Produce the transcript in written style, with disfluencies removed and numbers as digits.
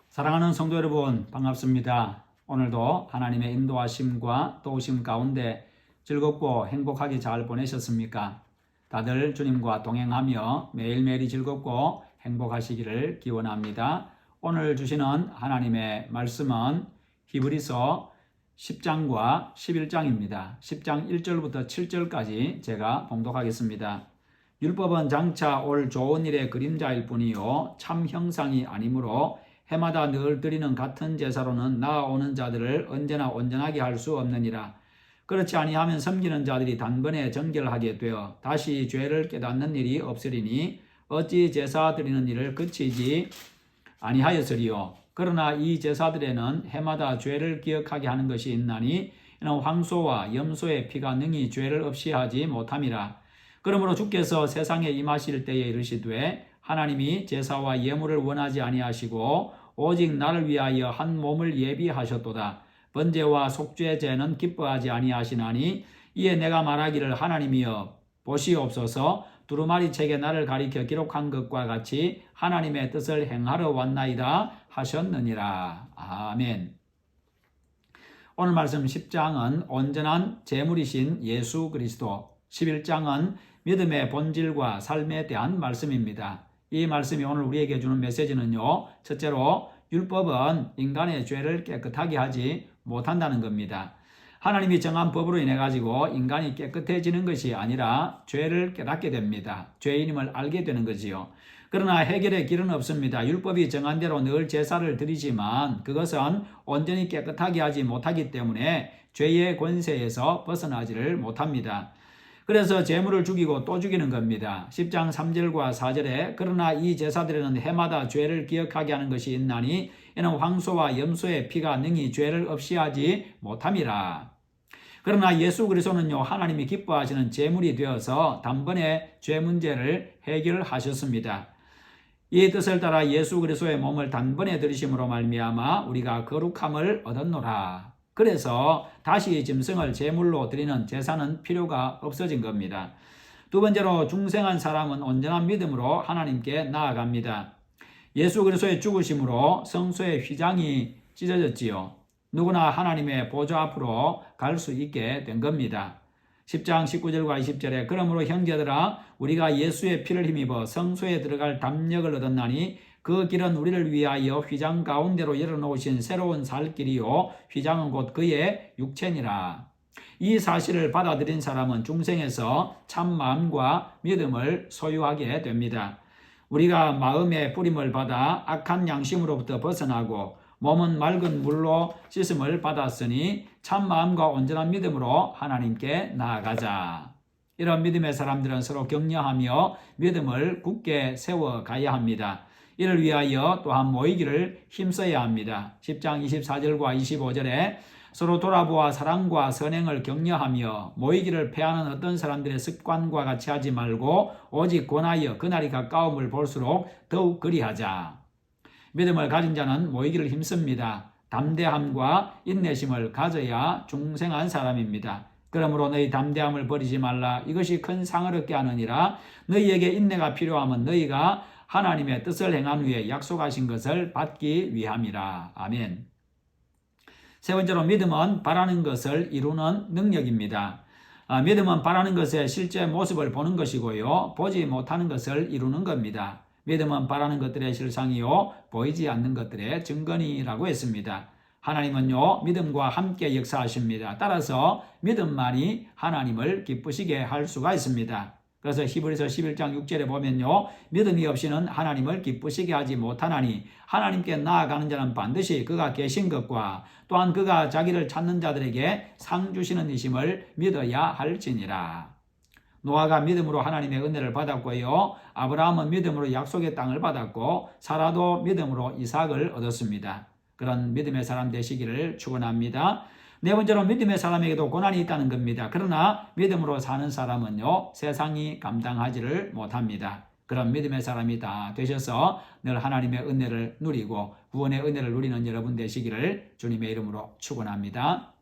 사랑하는 성도 여러분, 반갑습니다. 오늘도 하나님의 인도하심과 도우심 가운데 즐겁고 행복하게 잘 보내셨습니까? 다들 주님과 동행하며 매일매일이 즐겁고 행복하시기를 기원합니다. 오늘 주시는 하나님의 말씀은 히브리서 10장과 11장입니다. 10장 1절부터 7절까지 제가 봉독하겠습니다. 율법은 장차 올 좋은 일의 그림자일 뿐이요 참 형상이 아니므로 해마다 늘 드리는 같은 제사로는 나아오는 자들을 언제나 온전하게 할 수 없느니라. 그렇지 아니하면 섬기는 자들이 단번에 정결하게 되어 다시 죄를 깨닫는 일이 없으리니 어찌 제사 드리는 일을 그치지 아니하였으리요. 그러나 이 제사들에는 해마다 죄를 기억하게 하는 것이 있나니 이는 황소와 염소의 피가 능히 죄를 없이 하지 못함이라. 그러므로 주께서 세상에 임하실 때에 이르시되 하나님이 제사와 예물을 원하지 아니하시고 오직 나를 위하여 한 몸을 예비하셨도다. 번제와 속죄제는 기뻐하지 아니하시나니 이에 내가 말하기를 하나님이여 보시옵소서 두루마리 책에 나를 가리켜 기록한 것과 같이 하나님의 뜻을 행하러 왔나이다 하셨느니라. 아멘. 오늘 말씀 10장은 온전한 제물이신 예수 그리스도, 11장은 믿음의 본질과 삶에 대한 말씀입니다. 이 말씀이 오늘 우리에게 주는 메시지는요, 첫째로 율법은 인간의 죄를 깨끗하게 하지 못한다는 겁니다. 하나님이 정한 법으로 인해 가지고 인간이 깨끗해지는 것이 아니라 죄를 깨닫게 됩니다. 죄인임을 알게 되는 거지요. 그러나 해결의 길은 없습니다. 율법이 정한 대로 늘 제사를 드리지만 그것은 온전히 깨끗하게 하지 못하기 때문에 죄의 권세에서 벗어나지를 못합니다. 그래서 제물을 죽이고 또 죽이는 겁니다. 10장 3절과 4절에 그러나 이 제사들에는 해마다 죄를 기억하게 하는 것이 있나니 이는 황소와 염소의 피가 능히 죄를 없이 하지 못함이라. 그러나 예수 그리스도는요 하나님이 기뻐하시는 제물이 되어서 단번에 죄 문제를 해결하셨습니다. 이 뜻을 따라 예수 그리스도의 몸을 단번에 들이심으로 말미암아 우리가 거룩함을 얻었노라. 그래서 다시 짐승을 제물로 드리는 제사는 필요가 없어진 겁니다. 두 번째로 중생한 사람은 온전한 믿음으로 하나님께 나아갑니다. 예수 그리스도의 죽으심으로 성소의 휘장이 찢어졌지요. 누구나 하나님의 보좌 앞으로 갈 수 있게 된 겁니다. 10장 19절과 20절에 그러므로 형제들아 우리가 예수의 피를 힘입어 성소에 들어갈 담력을 얻었나니 그 길은 우리를 위하여 휘장 가운데로 열어놓으신 새로운 살 길이요 휘장은 곧 그의 육체니라. 이 사실을 받아들인 사람은 중생에서 참 마음과 믿음을 소유하게 됩니다. 우리가 마음의 뿌림을 받아 악한 양심으로부터 벗어나고 몸은 맑은 물로 씻음을 받았으니 참 마음과 온전한 믿음으로 하나님께 나아가자. 이런 믿음의 사람들은 서로 격려하며 믿음을 굳게 세워가야 합니다. 이를 위하여 또한 모이기를 힘써야 합니다. 10장 24절과 25절에 서로 돌아보아 사랑과 선행을 격려하며 모이기를 패하는 어떤 사람들의 습관과 같이 하지 말고 오직 권하여 그날이 가까움을 볼수록 더욱 그리하자. 믿음을 가진 자는 모이기를 힘씁니다. 담대함과 인내심을 가져야 중생한 사람입니다. 그러므로 너희 담대함을 버리지 말라. 이것이 큰 상을 얻게 하느니라. 너희에게 인내가 필요하면 너희가 하나님의 뜻을 행한 후에 약속하신 것을 받기 위함이라. 아멘. 세 번째로 믿음은 바라는 것을 이루는 능력입니다. 믿음은 바라는 것의 실제 모습을 보는 것이고요. 보지 못하는 것을 이루는 겁니다. 믿음은 바라는 것들의 실상이요 보이지 않는 것들의 증거니라고 했습니다. 하나님은요 믿음과 함께 역사하십니다. 따라서 믿음만이 하나님을 기쁘시게 할 수가 있습니다. 그래서 히브리서 11장 6절에 보면요 믿음이 없이는 하나님을 기쁘시게 하지 못하나니 하나님께 나아가는 자는 반드시 그가 계신 것과 또한 그가 자기를 찾는 자들에게 상 주시는 이심을 믿어야 할지니라. 노아가 믿음으로 하나님의 은혜를 받았고요. 아브라함은 믿음으로 약속의 땅을 받았고 사라도 믿음으로 이삭을 얻었습니다. 그런 믿음의 사람 되시기를 축원합니다. 네 번째로 믿음의 사람에게도 고난이 있다는 겁니다. 그러나 믿음으로 사는 사람은요 세상이 감당하지를 못합니다. 그런 믿음의 사람이 다 되셔서 늘 하나님의 은혜를 누리고 구원의 은혜를 누리는 여러분 되시기를 주님의 이름으로 축원합니다.